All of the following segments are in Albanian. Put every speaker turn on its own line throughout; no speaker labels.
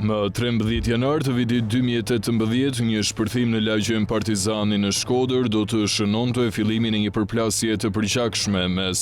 Më 13 janar të vitit 2018, një shpërthim në lagjen Partizani në Shkodër do të shënonte fillimin e një përplasje të përgjithshme mes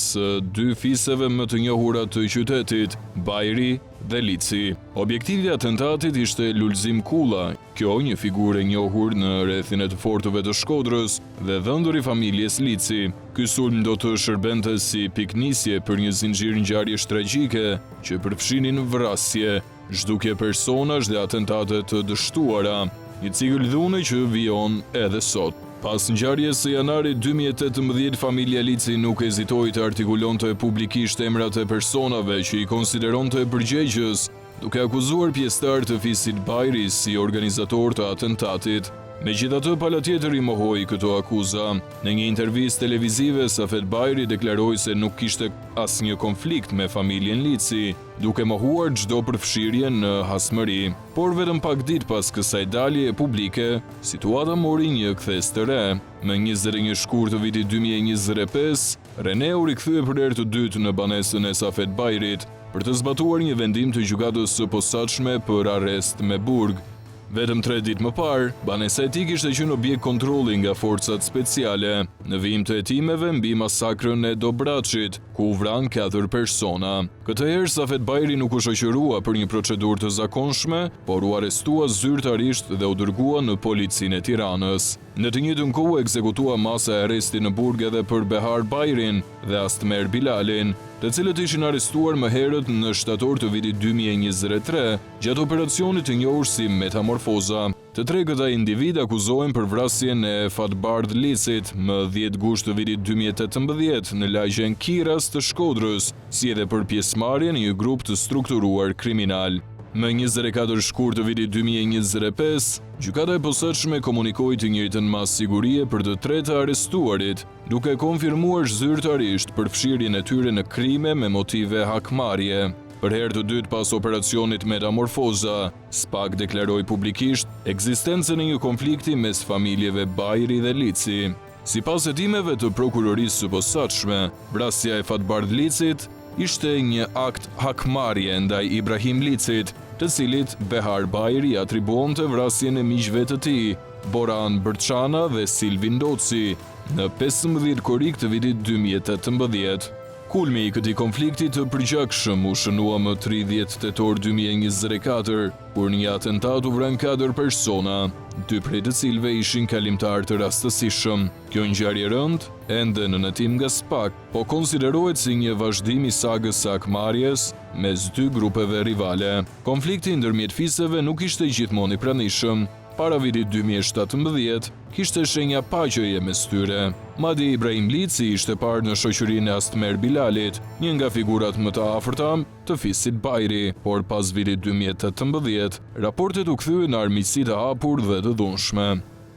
dy fiseve më të njohura të qytetit, Bajri dhe Lici. Objektivi i atentatit ishte Lulzim Kulla, kjo një figurë e njohur në rrethin e të fortëve të Shkodrës dhe dhëndër i familjes Lici. Ky sulm do të shërbente si piknisje për një zinxhir ngjarjesh tragjike që përfshinin vrasje, zhdukje personash dhe atentate të dështuara, një cikël dhune që vijon edhe sot. Pas ngjarjes së janarit 2018, familja Lici nuk hezitoi të artikulonte publikisht emrat e personave që i konsideronte përgjegjës, duke akuzuar pjesëtar të fisit Bajri si organizator të atentatit. Megjithatë, palatjetër i mohoi këto akuza. Në një intervistë televizive, Safet Bajri deklaroi se nuk kishte asnjë konflikt me familjen Lici, duke mohuar çdo përfshirje në hasmëri. Por vetëm pak ditë pas kësaj dalje publike, situata mori një kthes të re. Më 21 shkurt të vitit 2025, Rene u rikthye për herë të dytë në banesën e Safet Bajrit për të zbatuar një vendim të gjykatës së posaçme për arrest me burg. Vetëm 3 ditë më parë, banesa e tij kishte qenë objekt kontrolli nga forcat speciale në vijim të hetimeve mbi masakrën e Dobraçit, ku u vran 4 persona. Këtë herë Safet Bajri nuk u shoqërua për një procedurë të zakonshme, por u arrestua zyrtarisht dhe u dërgua në policinë e Tiranës. Në të njëjtën kohë ekzekutua masa e arresti në burg edhe për Behar Bajrin dhe Astmer Bilalin, të cilët ishin arrestuar më herët në shtator të vitit 2023 gjatë operacionit të njohur si Metamorfoza. Të tre këta individ akuzohen për vrasjen e Fatbardh Licit më 10 gusht të vitit 2018 në lagjen Kiras të Shkodrës, si edhe për pjesëmarrje në një grup të strukturuar kriminal. Më 24 shkurt të vitit 2025, gjykata e posaçme komunikoi të njëjtën mas sigurie për të tre të arrestuarit, duke konfirmuar zyrtarisht përfshirjen e tyre në krime me motive hakmarrje. Për herë të dytë pas operacionit Metamorfoza, SPAK deklaroi publikisht ekzistencën e një konflikti mes familjeve Bajri dhe Lici. Sipas hetimeve të prokurorisë së posaçme, vrasja e Fatbardh Licit ishte një akt hakmarrje ndaj Ibrahim Licit, të cilit Behar Bajri atribuonte vrasjen e miqve të tij, Boran Bërçana dhe Silvin Doci, në 15 korrik të vitit 2018. Kulmi i këtij konflikti të përgjakshëm u shënua më 30 tetor 2024, kur një atentat u vran 4 persona, 2 prej të cilëve ishin kalimtar të rastësishëm. Kjo ngjarje e rëndë, ende në hetim nga SPAK, po konsiderohet si një vazhdim i sagës së hakmarrjes mes dy grupeve rivale. Konflikti ndërmjet fiseve nuk ishte gjithmonë i pranishëm. Para vitit 2017, kishte shenja paqeje mes tyre. Madje Ibrahim Lici ishte parë në shoqërinë e Astmer Bilalit, një nga figurat më të afërta të fisit Bajri, por pas vitit 2018, raportet u kthyen në armiqësi të hapur dhe të dhunshme.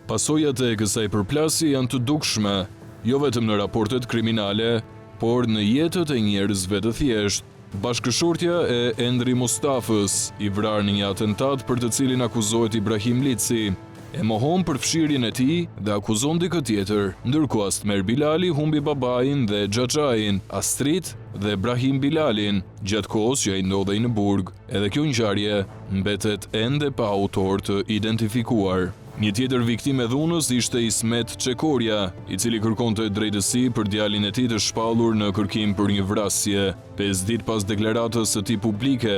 Pasojat e kësaj përplasje janë të dukshme, jo vetëm në raportet kriminale, por në jetët e njerëzve të thjeshtë. Bashkëshortja e Endri Mustafës, i vrarë në një atentat për të cilin akuzohet Ibrahim Lici, e mohon përfshirjen e tij dhe akuzon dikë tjetër, ndërkohë Astmer Bilali humbi babain dhe xhaxhain, Astrit dhe Brahim Bilalin, gjatë kohës që ai ndodhej në burg. Edhe kjo ngjarje mbetet ende pa autor të identifikuar. Një tjetër viktimë e dhunës ishte Ismet Çekorja, i cili kërkonte drejtësi për djalin e tij të shpallur në kërkim për një vrasje, 5 ditë pas deklaratës së tij publike.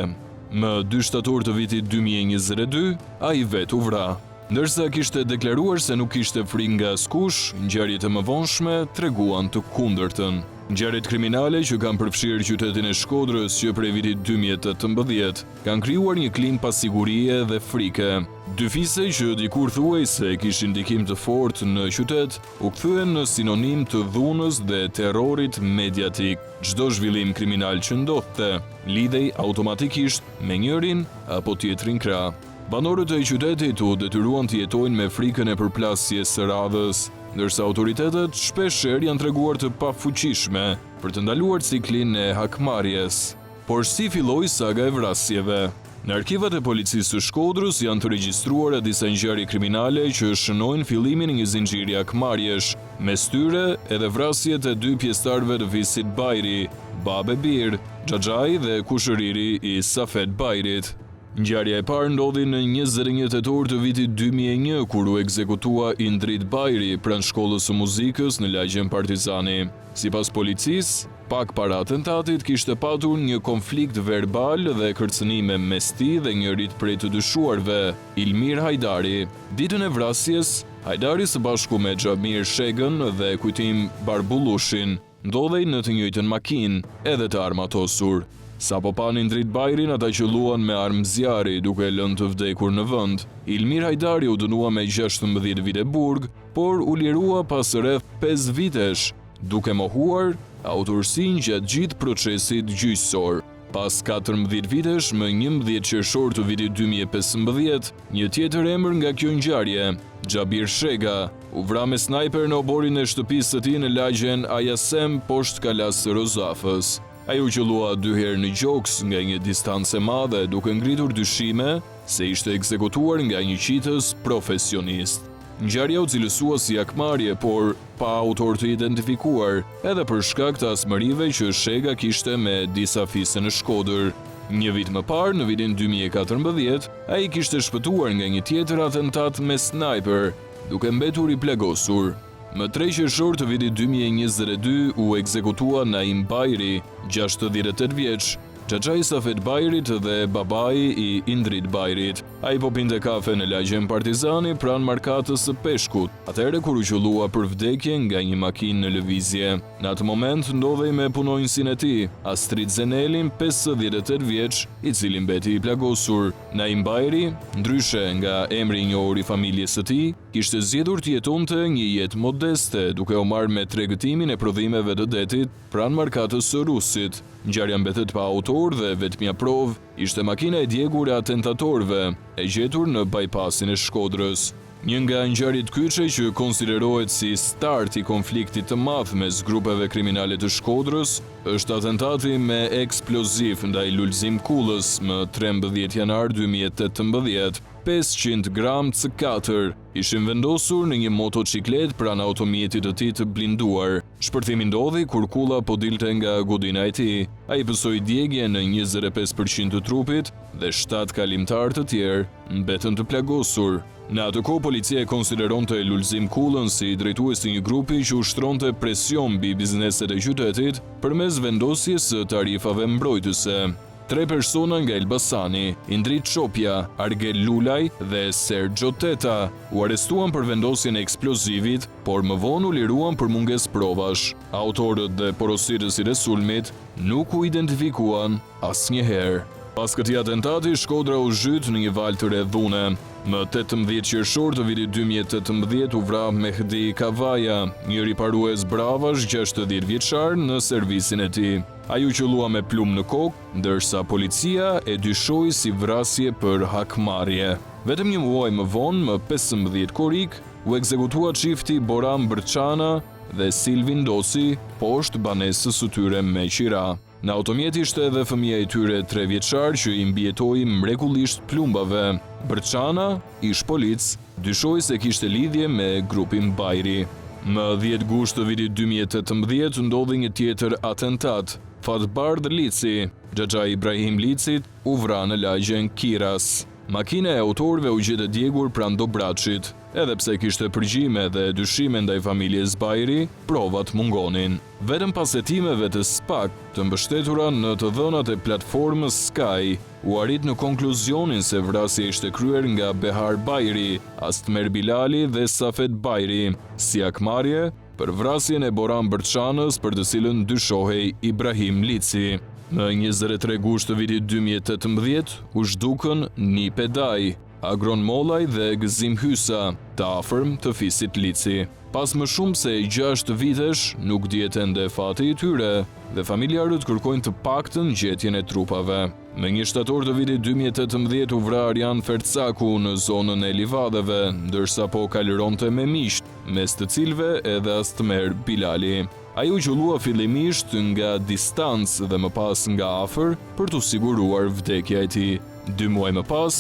Më 2 shtator të vitit 2022, ai vetë u vra. Ndërsa kishte deklaruar se nuk kishte frikë nga askush, ngjarjet e mëvonshme treguan të kundërtën. Ngjarjet kriminale që kanë përfshirë qytetin e Shkodrës që prej vitit 2018 kanë krijuar një klim pasigurie dhe frike. Dy fise që dikur thuaj se kishin ndikim të fortë në qytet, u kthyen në sinonim të dhunës dhe terrorit mediatik. Çdo zhvillim kriminal që ndodhte, lidhej automatikisht me njërin apo tjetrin krah. Banorët e qytetit u detyruan të jetojnë me frikën e përplasjes së radhës, ndërsa autoritetet shpeshherë janë treguar të pafuqishme për të ndaluar ciklin e hakmarrjes. Por si filloi saga e vrasjeve? Në arkivat e policisë së Shkodrës janë të regjistruara disa ngjarje kriminale që shënojnë fillimin e një zinxhiri hakmarrjesh, mes tyre edhe vrasjet e 2 pjesëtarëve të fisit Bajri, Babe Bir, xhaxhai dhe kushëriri i Safet Bajrit. Ngjarja e parë ndodhi në 21 tetor të vitit 2001 kur u ekzekutua Indrit Bajri pranë shkollës së muzikës në lagjen Partizani. Sipas policisë, pak para atentatit kishte patur një konflikt verbal dhe kërcënime mes tij dhe njërit prej të dyshuarve, Ilmir Hajdari. Ditën e vrasjes, Hajdari së bashku me Xhamir Shegën dhe Kujtim Barbullushin ndodhej në të njëjtën makinë, edhe të armatosur. Sapo panin Indrit Bajrin, ata qelluan me armë zjarri duke lënë të vdekur në vend. Ilmir Hajdari u dënua me 16 vite burg, por u lirua pas rreth 5 vitesh, duke mohuar autorsinë gjatë gjithë procesit gjyqësor. Pas 14 vitesh, më 11 qershor të vitit 2015, një tjetër emër nga kjo ngjarje, Xhabir Shega, u vra me snajper në oborin e shtëpisë së tij në lagjen Ajasem poshtë kalas së Rozafës. Ai u qellua 2 herë në gjoks nga një distancë e madhe, duke ngritur dyshime se ishte ekzekutuar nga një qitës profesionist. Ngjarja u cilësua si akmarrje, por pa autor të identifikuar, edhe për shkak të asmërive që Shega kishte me disa fise në Shkodër. Një vit më parë, në vitin 2014, ai kishte shpëtuar nga një tjetër atentat me snajper, duke mbetur i plagosur. Më 3 qershor të vitit 2022 u ekzekutua Naim Bajri, 68 vjeç, xhaxha i Safet Bajrit dhe babai i Indrit Bajrit. Ai po pinte kafe në lagjen Partizani pranë markatës së Peshkut, atëherë kur u qellua për vdekje nga një makinë në lëvizje. Në atë moment ndodhej me punonjësin e tij, Astrid Zenelin, 58 vjeç, i cili mbeti i plagosur. Naim Bajri, ndryshe nga emri i njohur i familjes së tij, kishte zgjedhur të jetonte një jetë modeste, duke u marrë me tregtimin e prodhimeve të detit pranë markatës së Rusit. Ngjarja mbetet pa autor dhe vetmja provë ishte makina e djegur e atentatorëve, e gjetur në bypassin e Shkodrës. Një nga ngjarjet kyçe që konsiderohet si start i konfliktit të madh mes grupeve kriminale të Shkodrës është atentati me eksploziv ndaj Lulzim Kullës më 13 janar 2018. 500 gram C4 ishin vendosur në një motociklet pranë automjetit të tij të blinduar. Shpërthimi ndodhi kur Kulla po dilte nga godina e tij. Ai pësoi djegje në 25% të trupit dhe 7 kalimtar të tjerë mbetën të plagosur. Në atë kohë policia e konsideronte Lulzim Kullën si drejtues të një grupi që ushtronte presion mbi bizneset e qytetit përmes vendosjes së tarifave mbrojtëse. 3 persona nga Elbasani, Indrit Çopja, Argel Lulaj dhe Sergio Teta, u arrestuan për vendosjen e eksplozivit, por më vonë u liruan për mungesë provash. Autorët dhe porositësit e sulmit nuk u identifikuan asnjëherë. Pas këtij atentati, Shkodra u zhyt në një val të re dhune. Më 18 qershor të vitit 2018 u vra Mehdi Kavaja, një riparues bravash 60 vjeçar në servisin e tij. Ai u qellua me plumë në kokë, ndërsa policia e dyshoi si vrasje për hakmarrje. Vetëm një muaj më vonë, më 15 korrik, u ekzekutua çifti Boran Brçana dhe Silvin Dosi poshtë banesës së tyre me qira. Në automjet ishte edhe fëmia i tyre 3 vjeçar që i mbijetoi mrekullisht plumbave. Brçana, ish polic, dyshoi se kishte lidhje me grupin Bajri. Më 10 gusht të vitit 2018 ndodhi një tjetër atentat. Fatbard Lici, xhaxha Ibrahim Licit, u vra në lagjen Kiras. Makina e autorëve u gjetë djegur pranë Dobraçit. Edhe pse kishte përgjime dhe dyshime ndaj familjes Bajri, provat mungonin. Vetëm pas hetimeve të SPAK të mbështetura në të dhënat e platformës Sky, u arrit në konkluzionin se vrasja ishte kryer nga Behar Bajri, Astmer Bilali dhe Safet Bajri, si akmarrje për vrasjen e Boran Brçanës për të cilën dyshohej Ibrahim Lici. Në 23 gusht të vitit 2018 u zhdukën Nipe Daj, Agron Mollaj dhe Gëzim Hysa, të afërm të fisit Lici. Pas më shumë se 6 vitesh nuk dihet ende fati i tyre dhe familjarët kërkojnë të paktën gjetjen e trupave. Me 1 shtator të vitit 2018 u vra Arjan Fercaku në zonën e Livadeve, ndërsa po kalironte me miqt, mes të cilëve edhe Astmer Bilali. Ai u qullua fillimisht nga distancë dhe më pas nga afër për të siguruar vdekja e tij. 2 muaj më pas,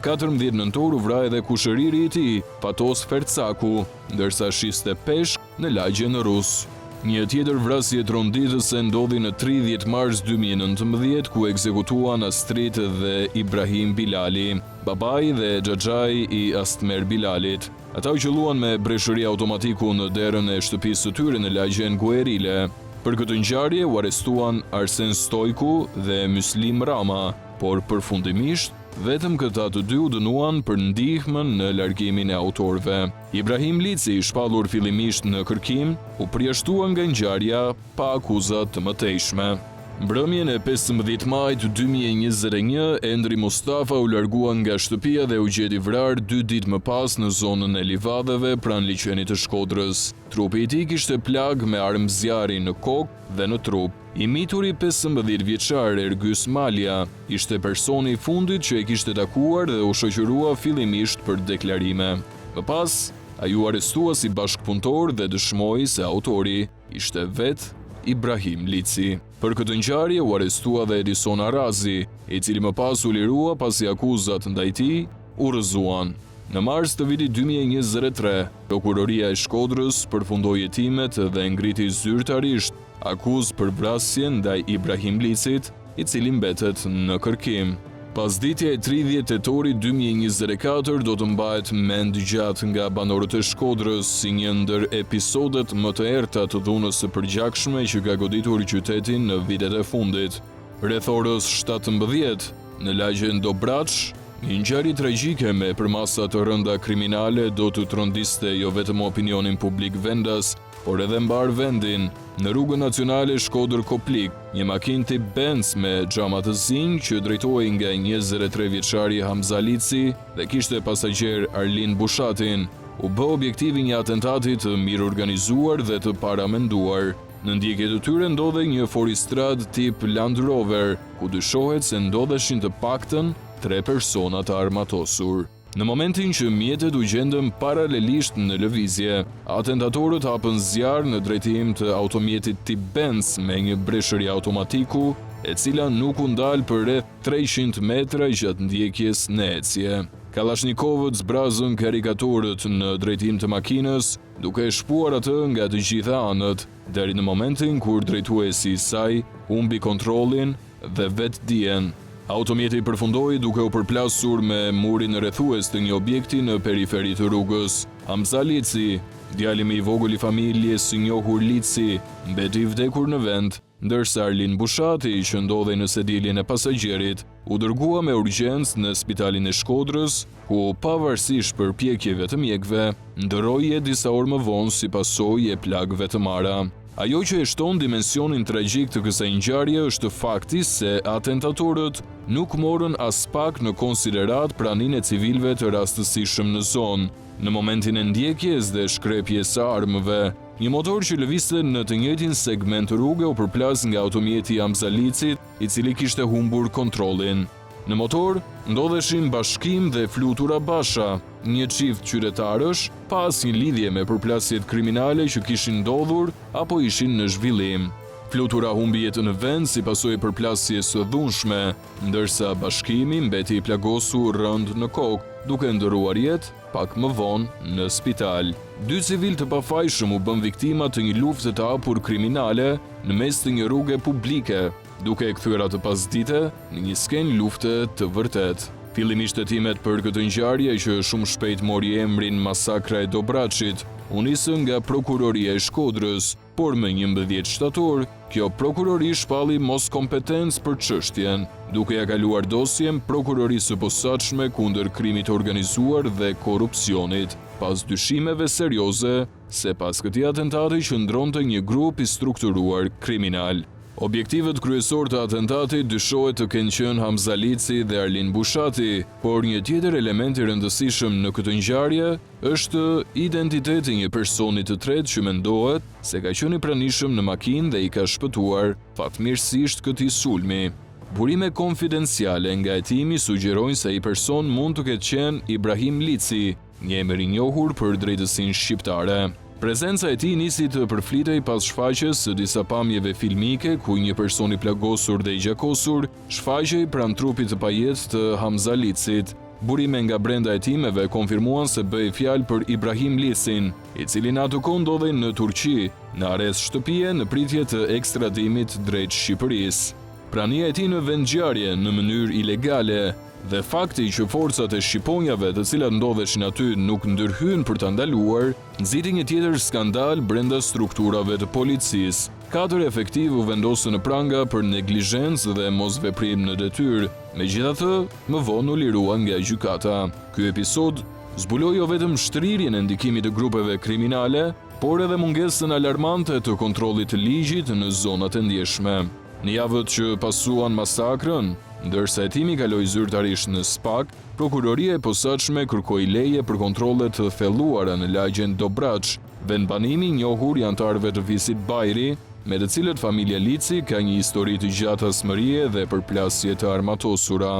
14 nëntor u vra edhe kushëriri i tij, Patos Fercaku, ndërsa shiste peshk në lagjen Rus. Një tjetër vrasje tronditëse ndodhi në 30 mars 2019 ku ekzekutuan Astrit dhe Ibrahim Bilali, babai dhe xhaxhai i Astmer Bilalit. Ata u qelluan me breshëri automatiku në derën e shtëpisë së tyre në lagjen Guerile. Për këtë ngjarje u arrestuan Arsen Stojku dhe Myslim Rama, por përfundimisht vetëm këta të dy u dënuan për ndihmën në largimin e autorëve. Ibrahim Lici, shpallur fillimisht në kërkim, u përjashtua nga ngjarja pa akuza të mëtejshme. Mbrëmjen e 15 majit 2021, Endri Mustafa u largua nga shtëpia dhe u gjeti vrarë 2 ditë më pas në zonën e Livadheve pranë liçenit të Shkodrës. Trupi i tij kishte plag me armë zjarri në kokë dhe në trup. I mituri 15 vjeçar Ergys Malja ishte personi i fundit që e kishte takuar dhe u shoqërua fillimisht për deklarime. Më pas, ai u arrestua si bashkëpunëtor dhe dëshmoi se autori ishte vetë Ibrahim Lici. Për këtë ngjarje u arrestua dhe Edison Arazi, i cili më pas u lirua pasi akuzat ndaj tij u rrëzuan. Në mars të vitit 2023, Prokuroria e Shkodrës përfundoi hetimet dhe ngriti zyrtarisht akuzë për vrasje ndaj Ibrahim Licit, i cili mbetet në kërkim. Pasditja e 30 tetorit 2024 do të mbahet mend gjatë nga banorët e Shkodrës si një ndër episodet më të errta të dhunës së përgjakshme që ka goditur qytetin në vitet e fundit. Rreth orës 17 në lagjen Dobraç, një ngjarje tragjike me përmasa të rënda kriminale do të trondiste jo vetëm opinionin publik vendas, por edhe mbar vendin. Në rrugën nacionale Shkodër-Koplik, një makinë tip Benz me xhama të zinj që drejtohej nga 23 vjeçari Hamza Lici dhe kishte pasagjer Arlin Bushatin, u bë objektivi një atentati të mirë organizuar dhe të paramenduar. Në ndjekje të tyre ndodhej një Foristrad tip Land Rover, ku dyshohet se ndodheshin të paktën 3 persona të armatosur. Në momentin që mjetet u gjendën paralelisht në lëvizje, atentatorët hapën zjarr në drejtim të automjetit tip Benz me një breshëri automatiku, e cila nuk u ndal për rreth 300 metra gjatë ndjekjes në ecje. Kalashnikovët zbrazën karikaturët në drejtim të makinës, duke e shpuar atë nga të gjitha anët, deri në momentin kur drejtuesi i saj humbi kontrollin dhe vetdijen. Automjeti përfundoi duke u përplasur me murin rrethues të një objekti në periferi të rrugës. Hamza Lici, djali më i vogël i familjes së njohur Lici, mbeti i vdekur në vend, ndërsa Arlin Bushati, që ndodhej në sediljen e pasagjerit, u dërgua me urgjencë në spitalin e Shkodrës, ku pavarësisht përpjekjeve të mjekëve, ndërroi disa orë më vonë si pasojë e plagëve të mara. Ajo që e shton dimensionin tragjik të kësaj ngjarje është fakti se atentatorët nuk morën as pak në konsiderat praninë e civilëve të rastësishëm në zonë. Në momentin e ndjekjes dhe shkrepjes së armëve, një motor që lëvizte në të njëjtin segment rruge u përplas nga automjeti Hamza Licit, i cili kishte humbur kontrollin. Në motor ndodheshin Bashkim dhe Flutura Basha, një çift qytetarësh pa asnjë lidhje me përplasjet kriminale që kishin ndodhur apo ishin në zhvillim. Flutura humbi jetën në vend si pasojë e përplasjes së dhunshme, ndërsa Bashkimi mbeti i plagosur rënd në kokë, duke ndëruar jetë pak më vonë në spital. 2 civil të pafajshëm u bën viktima të një lufte të hapur kriminale në mes të një rruge publike, duke e kthyer atë pasdite në një skenë lufte të vërtet. Fillimisht hetimet për këtë ngjarje, që shumë shpejt mori emrin masakra e Dobraçit, u nisën nga Prokuroria e Shkodrës, por më 11 shtator, kjo prokurori shpalli mos kompetencë për çështjen, duke ja kaluar dosjen Prokurorisë së posaçme kundër krimit të organizuar dhe korrupsionit, pas dyshimeve serioze se pas këtij atentati qëndronte një grup i strukturuar kriminal. Objektivet kryesor të atentatit dyshohet të kenë qenë Hamza Lici dhe Arlin Bushati, por një tjetër element i rëndësishëm në këtë ngjarje është identiteti një personi të tretë që mendohet se ka qenë i pranishëm në makinë dhe i ka shpëtuar fatmirësisht këtij sulmi. Burime konfidenciale nga hetimi sugjerojnë se ai person mund të ketë qenë Ibrahim Lici, një emër i njohur për drejtësinë shqiptare. Prezenca e tij nisi të përflitej pas shfaqjes së disa pamjeve filmike ku një person i plagosur dhe i gjakosur shfaqej pranë trupit të pajet të Hamza Licit. Burime nga brenda hetimeve konfirmuan se bëhej fjalë për Ibrahim Lisin, i cili në atë kohë ndodhej në Turqi, në arrest shtëpie në pritje të ekstradimit drejt Shqipërisë. Prania e tij në vendngjarje në mënyrë ilegale dhe fakti që forcat e shqiponjave të cilat ndodheshin aty nuk ndërhyn për ta ndaluar, nxiti një tjetër skandal brenda strukturave të policisë. 4 efektiv u vendosën në pranga për neglizhencë dhe mosveprim në detyrë. Megjithatë, më vonë u liruan nga gjykata. Ky episod zbuloi jo vetëm shtrirjen e ndikimit të grupeve kriminale, por edhe mungesën alarmante të kontrollit të ligjit në zonat e ndjeshme. Në javët që pasuan masakrën, ndërsa hetimi kaloi zyrtarisht në SPAK, prokuroria e posaçme kërkoi leje për kontrolle të thelluara në lagjen Dobraç, vendbanimi i njohur i antarëve të visit Bajri, me të cilët familja Lici ka një histori të gjatë asmërie dhe përplasje të armatosura.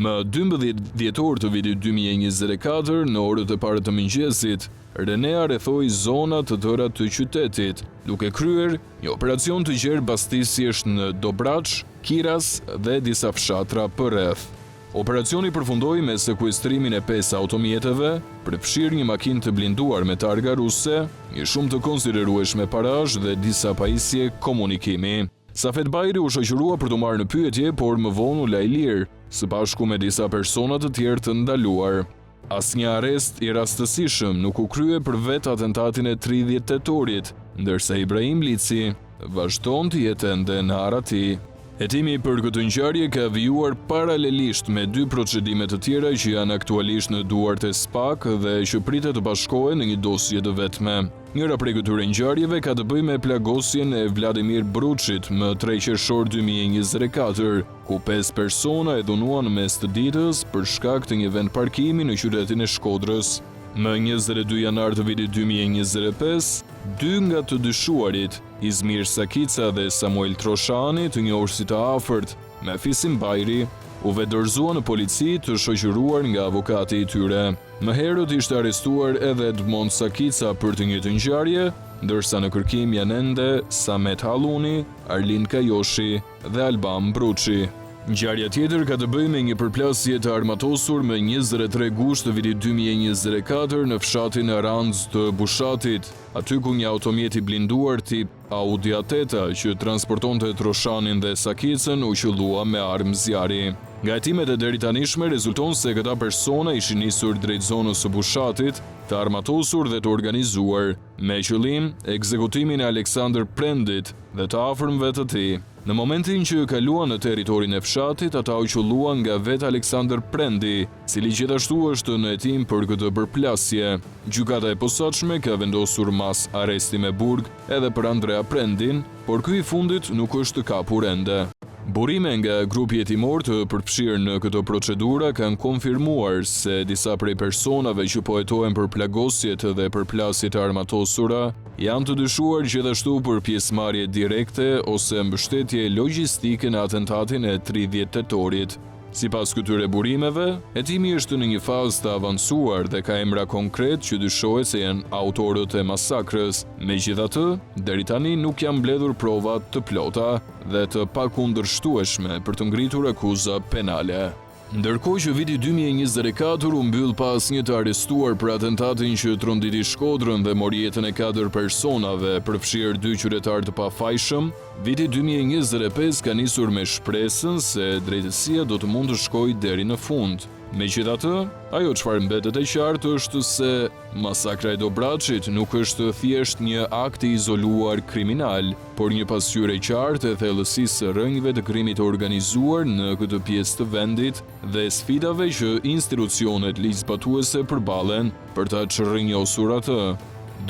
Më 12 dhjetor të vitit 2024, në orët e parë të mëngjesit, Renea rrethoi zona të tëra të qytetit, duke kryer një operacion të gjerë bastisjesh në Dobraç, Kiras dhe disa fshatra përreth. Operacioni përfundoi me sekuestrimin e 5 automjeteve, përfshirë një makinë të blinduar me targa ruse, një shumë të konsiderueshme parazh dhe disa pajisje komunikimi. Safet Bajri u shoqërua për të marrë në pyetje, por më vonë u la i lirë, së bashku me disa persona të tjerë të ndaluar. Asnjë arrest i rastësishëm nuk u krye për vetë atentatin e 30 tetorit, ndërsa Ibrahim Lici vazhdon të jetë ende në arati. Hetimi për këtë ngjarje ka vijuar paralelisht me 2 procedime të tjera që janë aktualisht në duart e SPAK dhe që pritet të bashkohen në një dosje të vetme. Njëra prej këtyre ngjarjeve ka të bëjë me plagosjen e Vladimir Bruçit më 3 qershor 2024, ku 5 persona e dhunuan në mes të ditës për shkak të një vend parkimi në qytetin e Shkodrës. Më 22 janar të vitit 2025, 2 nga të dyshuarit, Izmir Sakica dhe Samuel Troshani, të njohur si të afërt me Fisim Bajri, u dorëzuan në polici të shoqëruar nga avokati i tyre. Më herët ishte arrestuar edhe Edmond Sakica për të njëjtën ngjarje, ndërsa në kërkim janë ende Samet Halluni, Arlin Kajoshi dhe Alban Bruçi. Ngjarja tjetër ka të bëjë me një përplasje të armatosur më 23 gusht të vitit 2024 në fshatin e Ranz të Bushatit, aty ku një automjet i blinduar tip Audi A8 që transportonte Troshanin dhe Sakicën u qellua me armë zjarri. Nga hetimet e deritanishme rezulton se këta persona ishin nisur drejt zonës së Bushatit, të armatosur dhe të organizuar, me qëllim ekzekutimin e Aleksandr Prendit dhe të afërmëve të tij. Në momentin që kaluan në territorin e fshatit, ata u qelluan nga vetë Aleksandr Prendi, cili gjithashtu është në hetim për këtë përplasje. Gjykata e posaçme ka vendosur mas arresti me burg edhe për Andrea Prendin, por ky i fundit nuk është kapur ende. Burime nga grupi hetimor të përfshirë në këtë procedura kanë konfirmuar se disa prej personave që po hetohen për plagosjet dhe përplasjet e armatosura janë të dyshuar gjithashtu për pjesëmarrje direkte ose mbështetje logjistike në atentatin e 30 tetorit. Sipas këtyre burimeve, hetimi është në një fazë të avancuar dhe ka emra konkret që dyshohet se janë autorët e masakrës. Megjithatë, deri tani nuk janë mbledhur prova të plota dhe të pakundërshtueshme për të ngritur akuza penale. Ndërkohë që viti 2024 u mbyll pas një të arrestuar për atentatin që tronditi Shkodrën dhe mori jetën e 4 personave, përfshirë 2 qytetarë të pafajshëm, viti 2025 ka nisur me shpresën se drejtësia do të mund të shkojë deri në fund. Megjithatë, ajo çfarë mbetet e qartë është se masakra e Dobraçit nuk është thjesht një akt i izoluar kriminal, por një pasqyrë e qartë e thellësisë së rrënjëve të krimit të organizuar në këtë pjesë të vendit dhe sfidave që institucionet ligjzbatuese përballen për ta çrrënjosur atë.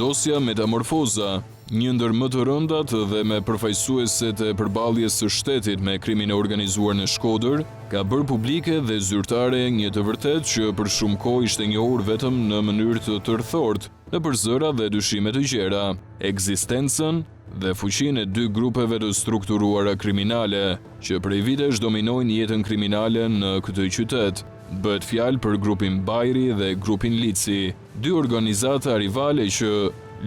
Dosja Metamorfoza, një ndër më të rëndat dhe me përfaqësueset e përballjes së shtetit me krimin e organizuar në Shkodër, ka bërë publike dhe zyrtare një të vërtetë që për shumë kohë ishte njohur vetëm në mënyrë të tërthortë, në përzëra dhe dyshime të gjera, ekzistencën dhe fuqinë e 2 grupeve të strukturuara kriminale, që prej vitesh dominojnë jetën kriminale në këtë qytet. Bëhet fjalë për grupin Bajri dhe grupin Lici, 2 organizata rivale që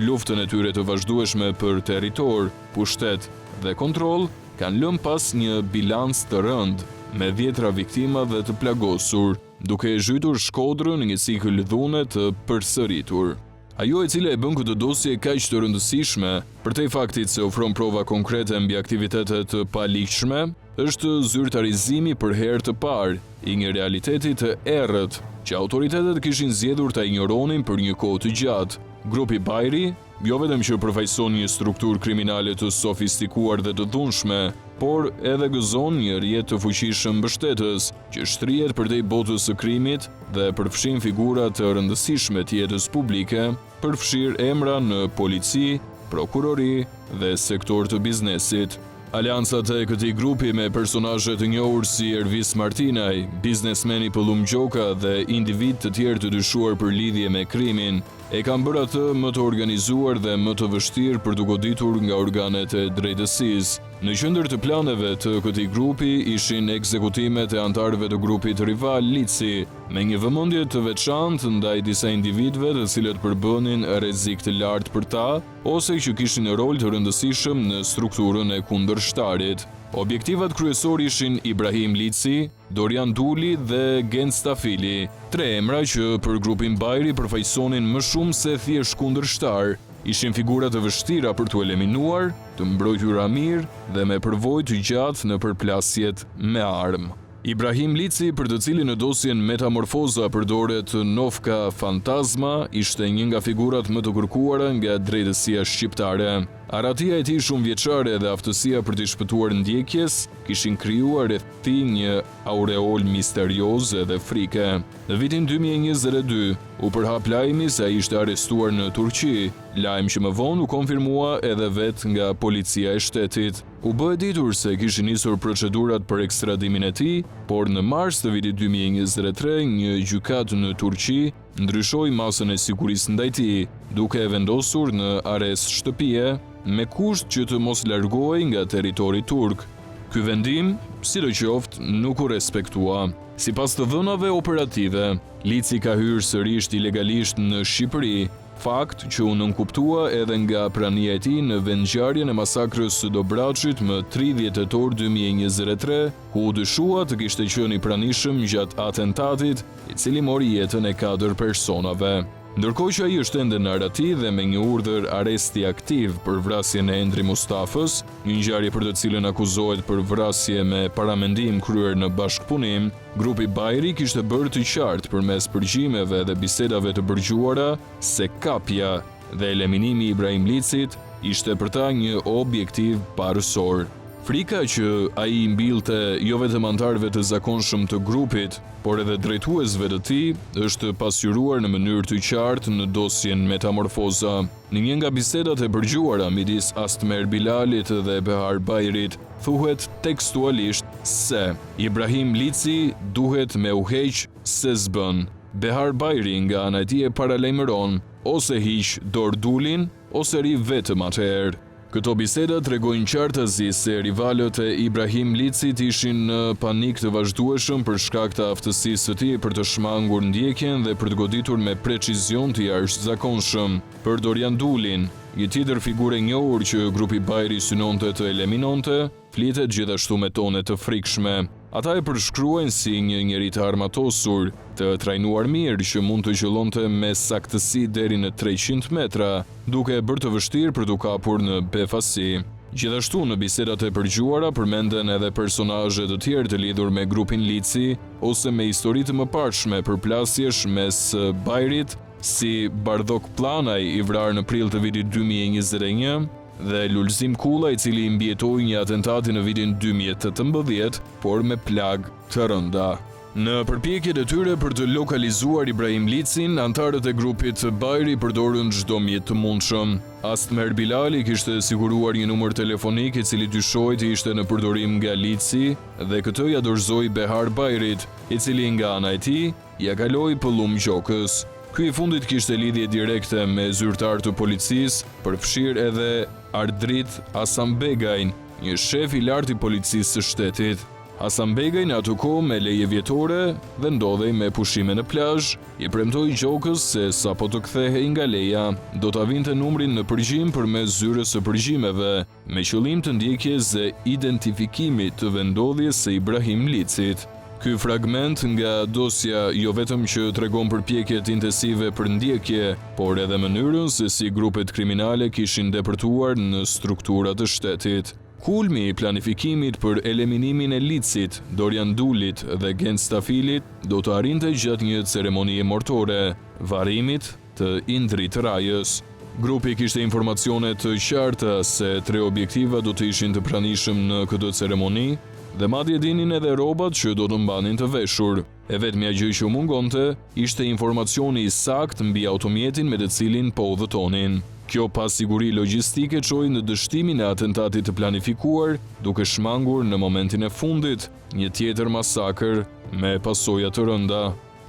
luftën e tyre të vazhdueshme për territor, pushtet dhe kontroll kanë lënë pas një bilans të rënd, me 10 viktima dhe të plagosur, duke e zhytur Shkodrën në një cikël dhune të përsëritur. Ajo e cila e bën këtë dosje kaq të rëndësishme, përtej faktit se ofron prova konkrete mbi aktivitete të paligjshme, është zyrtarizimi për herë të parë i një realiteti të errët që autoritetet kishin zgjedhur ta injoronin për një kohë të gjatë. Grupi Bajri jo vetëm që përfaqëson një strukturë kriminale të sofistikuar dhe të dhunshme, por edhe gëzon një rrjet të fuqishëm mbështetës që shtrihet përdej botës së krimit dhe përfshin figura të rëndësishme të jetës publike, përfshir emra në polici, prokurori dhe sektor të biznesit. Aleancat e këtij grupi me personazhe të njohur si Ervis Martinaj, biznesmeni Pëllum Gjoka dhe individ të tjerë të dyshuar për lidhje me krimin, e kanë bërë atë më të organizuar dhe më të vështirë për të goditur nga organet e drejtësisë. Në qendër të planeve të këtij grupi ishin ekzekutimet e antarëve të grupit rival Lici, me një vëmendje të veçantë ndaj disa individëve të cilët përbënin rrezik të lartë për ta, ose që kishin një rol të rëndësishëm në strukturën e kundërshtarit. Objektivat kryesor ishin Ibrahim Lici, Dorian Duli dhe Gen Stafili, tre emra që për grupin Bajri përfaqësonin më shumë se thjesht kundërshtar. Ishin figura të vështira për t'u eliminuar, të mbrojtura mirë dhe me përvojë të gjatë në përplasjet me armë. Ibrahim Lici, për të cilin në dosjen Metamorfoza përdoret Novka Fantazma, ishte një nga figurat më të kërkuara nga drejtësia shqiptare. Aratia e tij shumë vjeçare dhe aftësia për t'i shpëtuar ndjekjes kishin krijuar rreth tij një aureol misterioz dhe frike. Në vitin 2022 u përhap lajmi se ai ishte arrestuar në Turqi, lajm që më vonë u konfirmua edhe vetë nga policia e shtetit. U bë e ditur se kishin nisur procedurat për ekstradimin e tij, por në mars të vitit 2023 një gjykat në Turqi ndryshoi masën e sigurisë ndaj tij, duke e vendosur në arrest shtëpie me kusht që të mos largohej nga territori turk. Ky vendim, sidoqoftë, nuk u respektua. Sipas të dhënave operative, Lici ka hyrë sërish ilegalisht në Shqipëri, fakt që u nënkuptua edhe nga prania e tij në vendngjarjen e masakrës së Dobraçit më 30 tetor 2023, ku u dyshua të kishte qenë i pranishëm gjatë atentatit, i cili mori jetën e 4 personave. Ndërkohë që ai është ende në Arati dhe me një urdhër arresti aktiv për vrasjen e Endri Mustafës, një ngjarje për të cilën akuzohet për vrasje me paramendim kryer në bashkëpunim, grupi Bajri kishte bërë të qartë përmes përgjimeve dhe bisedave të bërgjuara se kapja dhe eliminimi i Ibrahim Licit ishte për ta një objektiv parësor. Frika që ai i mbilte jo vetëm antarëve të zakonshëm të grupit, por edhe drejtuesve të tij, është pasqyruar në mënyrë të qartë në dosjen Metamorfoza. Në një nga bisedat e bërgjuara midis Astmer Bilalit dhe Behar Bajrit, thuhet tekstualisht se Ibrahim Lici duhet me u heq se s'bën. Behar Bajri nga ana e tij e paralajmëron, ose hiq dorë Dulin, ose ri vetëm atëherë. Këto biseda tregojnë qartësi se rivalët e Ibrahim Licit ishin në panik të vazhdueshëm për shkak të aftësisë së tij për të shmangur ndjekjen dhe për të goditur me precizion të jashtëzakonshëm. Për Dorian Dulin, një tjetër figurë e njohur që grupi Bajri synonte të eliminonte, flitet gjithashtu me tone të frikshme. Ata e përshkruajnë si një njeri të armatosur, të trajnuar mirë që mund të qëllonte me saktësi deri në 300 metra, duke e bërë të vështirë për t'u kapur në befasi. Gjithashtu në bisedat e përgjuara përmenden edhe personazhe të tjerë të lidhur me grupin Lici ose me histori të mëparshme përplasjesh mes Bajrit, si Bardhok Planaj i vrarë në prill të vitit 2021, dhe Lulzim Kulla i cili mbijetoi një atentati në vitin 2018, por me plag të rënda. Në përpjekjet e tyre për të lokalizuar Ibrahim Licin, antarët e grupit Bajri përdorën çdo mjet të mundshëm. Astmer Bilali kishte siguruar një numër telefonik i cili dyshohej të ishte në përdorim nga Lici dhe këtë ja dorëzoi Behar Bajrit, i cili nga ana e tij ja kaloi Pëllum Gjokës. Ky i fundit kishte lidhje direkte me zyrtar të policisë, përfshirë edhe Ardrit Hasanbegajn, një shef i lartë i policisë së shtetit. Hasanbegaj në atë kohë me leje vjetore dhe ndodhej me pushime në plazh, i premtoi Gjokës se sapo të kthehej nga leja, do ta vinte numrin në përgjim përmes zyrës së përgjimeve, me qëllim të ndjekjes dhe identifikimit të vendodhjes së Ibrahim Licit. Ky fragment nga dosja jo vetëm që tregon përpjekjet intensive për ndjekje, por edhe mënyrën se si grupet kriminale kishin depërtuar në strukturat e shtetit. Kulmi i planifikimit për eliminimin e Licit, Dorian Dulit dhe Gent Stafilit do të arrinte gjatë një ceremonie mortore, varrimit të Indrit Rajës. Grupi kishte informacione të qarta se 3 objektiva do të ishin të pranishëm në këtë ceremoni, dhe madje dinin edhe rrobat që do të mbanin të veshur. E vetmja gjë që mungonte ishte informacioni i saktë mbi automjetin me të cilin po udhëtonin. Kjo pasiguri logjistike çoi në dështimin e atentatit të planifikuar, duke shmangur në momentin e fundit një tjetër masakër me pasoja të rënda.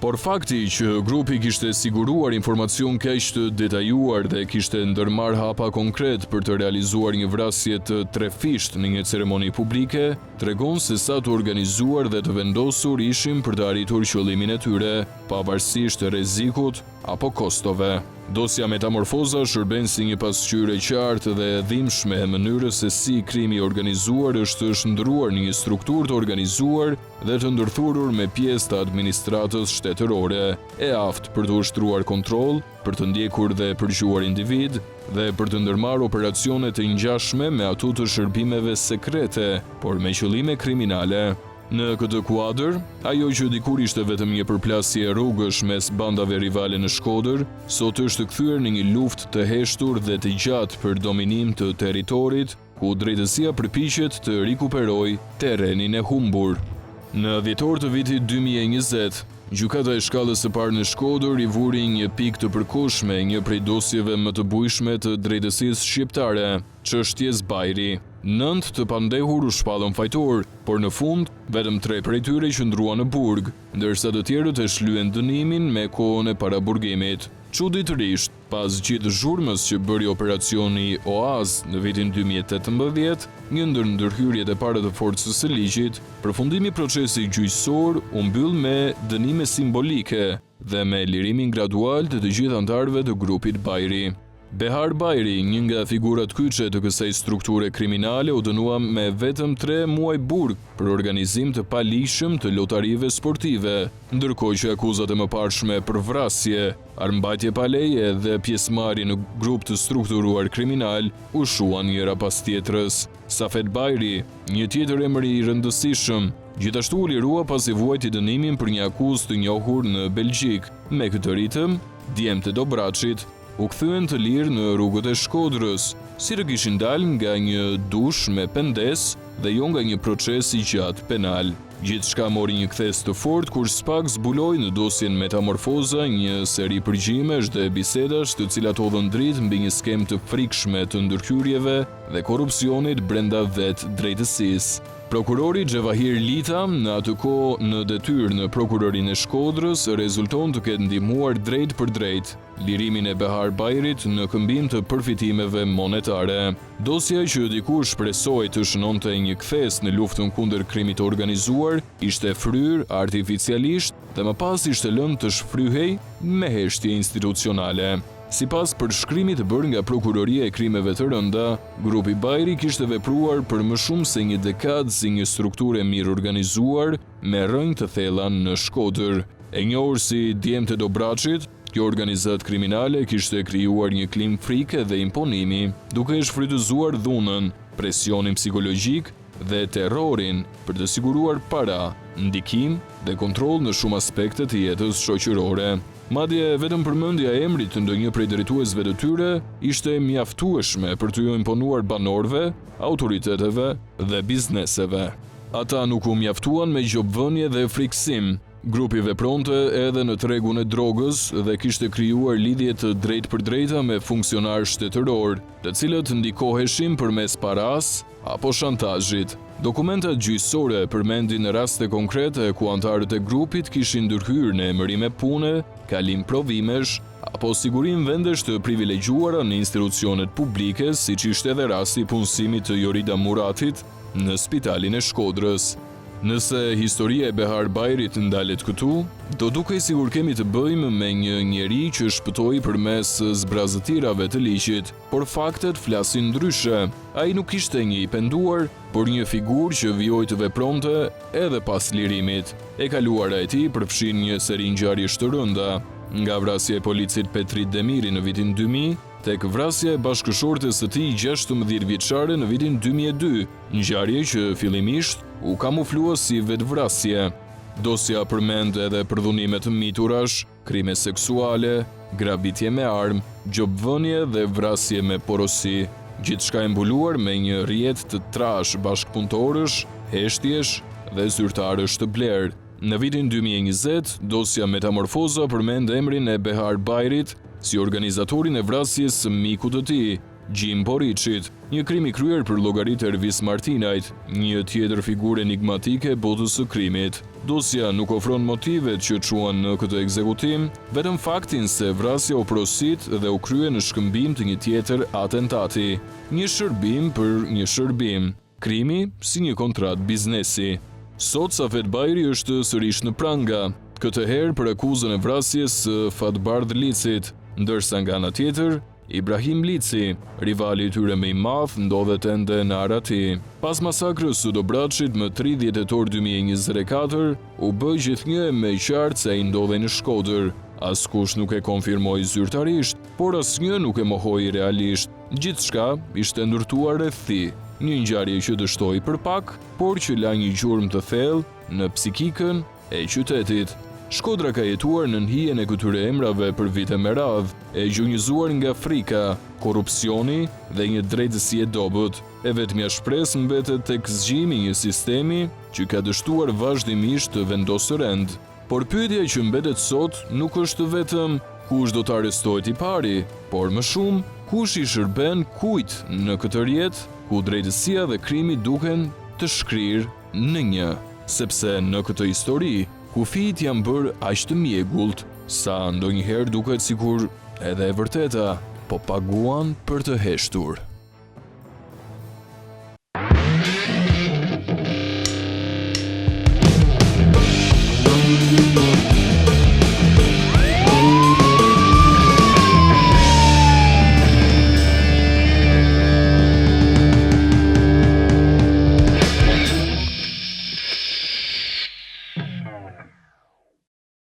Por fakti që grupi kishte siguruar informacion kaq të detajuar dhe kishte ndërmarrë hapa konkret për të realizuar një vrasje të trefisht në një ceremoni publike, tregon se sa të organizuar dhe të vendosur ishin për të arritur qëllimin e tyre, pavarësisht të rrezikut apo kostove. Dosja Metamorfoza shërben si një pasqyrë e qartë dhe e dhimbshme e mënyrës se si krimi i organizuar është shndruar në një strukturë të organizuar dhe të ndërthurur me pjesë të administratës shtetërore, e aftë për të ushtruar kontroll, për të ndjekur dhe përgjuar individ dhe për të ndërmarrë operacione të ngjashme me ato të shërbimeve sekrete, por me qëllime kriminale. Në këtë kuadër, ajo që dikur ishte vetëm një përplasje rrugësh mes bandave rivale në Shkodër, sot është kthyer në një luftë të heshtur dhe të gjatë për dominim të territorit, ku drejtësia përpiqet të rikuperojë terrenin e humbur. Në dhjetor të vitit 2020, gjykata e shkallës së parë në Shkodër i vuri një pikë të përkohshme një prej dosjeve më të bujshme të drejtësisë shqiptare, çështjes Bajri. 9 të pandehur u shpallën fajtor, por në fund vetëm 3 prej tyre qëndruan në burg, ndërsa të tjerët e shlyen dënimin me kohën e paraburgimit. Çuditërisht, pas gjithë zhurmës që bëri operacioni Oaz në vitin 2018, një ndër ndërhyrjet e para të forcës së ligjit, përfundimi i procesit gjyqësor u mbyll me dënime simbolike dhe me lirimin gradual të gjithë anëtarëve të grupit Bajri. Behar Bajri, një nga figurat kyçe të kësaj strukture kriminale, u dënua me vetëm 3 muaj burg për organizim të paligjshëm të lotarive sportive, ndërkohë që akuzat e mëparshme për vrasje, armbajtje pa leje dhe pjesëmarrje në grup të strukturuar kriminal u shuan njëra pas tjetrës. Safet Bajri, një tjetër emër i rëndësishëm, gjithashtu u lirua pasi vuajti dënimin për një akuzë të njohur në Belgjik. Me këtë ritëm, djemtë e Dobraçit u kthyen të lirë në rrugët e Shkodrës, si të kishin dalë nga një dush me pendes dhe jo nga një proces i gjatë penal. Gjithçka mori një kthes të fortë kur SPAK zbuloi në dosjen Metamorfoza një seri përgjimesh dhe bisedash të cilat hodhën dritë mbi një skemë të frikshme të ndërhyrjeve dhe korrupsionit brenda vetë drejtësisë. Prokurori Xhevahir Lita, në atë kohë në detyrë në prokurorinë e Shkodrës, rezulton të ketë ndihmuar drejt për drejt lirimin e Behar Bajrit në këmbim të përfitimeve monetare. Dosja që dikur shpresoi të shënonte një kthes në luftën kundër krimit të organizuar, ishte fryrë artificialisht dhe më pas ishte lënë të shfryhej me heshtje institucionale. Sipas përshkrimit të bërë nga Prokuroria e Krimeve të Rënda, grupi Bajri kishte vepruar për më shumë se një dekadë si një strukturë mirë organizuar me rrënjë të thella në Shkodër. E njohur si djemtë e Dobraçit, kjo organizat kriminale kishte krijuar një klim frike dhe imponimi, duke e shfrytëzuar dhunën, presionin psikologjik dhe terrorin për të siguruar para, ndikim dhe kontroll në shumë aspekte të jetës shoqërore. Madje vetëm përmendja e emrit të ndonjë prej drejtuesve të tyre ishte mjaftueshme për të imponuar banorëve, autoriteteve dhe bizneseve. Ata nuk u mjaftuan me gjobvënie dhe frikësim. Grupi vepronte edhe në tregun e drogës dhe kishte krijuar lidhje të drejtpërdrejta me funksionarë shtetëror, të cilët ndikoheshin përmes paras apo shantazhit. Dokumentat gjyqësore përmendin raste konkrete ku anëtarët e grupit kishin ndërhyrë në emërime pune, kalim provimesh apo sigurim vendesh të privilegjuara në institucionet publike, siç ishte edhe rasti i punësimit të Jorida Muratit në Spitalin e Shkodrës. Nëse historia e Behar Bajrit ndalet këtu, do dukej sikur kemi të bëjmë me një njeri që shpëtoi përmes zbrazëtirave të ligjit, por faktet flasin ndryshe. Ai nuk ishte një i penduar, por një figurë që vijoi të vepronte edhe pas lirimit. E kaluara e tij përfshin një seri ngjarjesh të rënda, nga vrasja e policit Petrit Demiri në vitin 2000, tek vrasja e bashkëshortes së tij 16 vjeçare në vitin 2002, ngjarje që fillimisht u kamuflua si vetvrasje. Dosja përmend edhe përdhunime të miturash, krime seksuale, grabitje me armë, gjobvënie dhe vrasje me porosi. Gjithçka e mbuluar me një rrjet të trash bashkëpunëtorësh, heshtjesh dhe zyrtarësh të blerë. Në vitin 2020, dosja Metamorfoza përmend emrin e Behar Bajrit si organizatorin e vrasjes së mikut të tij, Gjim Boriçit, një krim i kryer për llogaritë Ervis Martinajt, një tjetër figurë enigmatike e botës së krimit. Dosja nuk ofron motivet që çuan në këtë ekzekutim, vetëm faktin se vrasja u porosit dhe u krye në shkëmbim të një tjetër atentati. Një shërbim për një shërbim. Krimi si një kontratë biznesi. Sot Safet Bajri është sërish në pranga, këtë herë për akuzën e vrasjes së Fatbardh Licit, ndërsa nga ana tjetër Ibrahim Lici, rivali i tyre më i madh, ndodhet ende në Arati. Pas masakrës së Dobraçit më 30 dhjetor 2024, u bë gjithnjë me qartë se ai ndodhej në Shkodër. Askush nuk e konfirmoi zyrtarisht, por asnjë nuk e mohoi realisht. Gjithçka ishte ndërtuar rreth tij. Një ngjarje që dështoi për pak, por që la një gjurmë të thellë në psikikën e qytetit. Shkodra ka jetuar në hijen e këtyre emrave për vite me radhë, e gjunjëzuar nga frika, korrupsioni dhe një drejtësi e dobët. E vetmja shpresë mbetet tek zgjimi i një sistemi që ka dështuar vazhdimisht të vendosë rend. Por pyetja që mbetet sot nuk është vetëm kush do të arrestohet i pari, por më shumë kush i shërben kujt në këtë rrjet ku drejtësia dhe krimi duken të shkrirë në një. Sepse në këtë histori, kufijt janë bërë aq të mjegullt, sa ndonjëherë duket sikur edhe e vërteta, po paguan për të heshtur.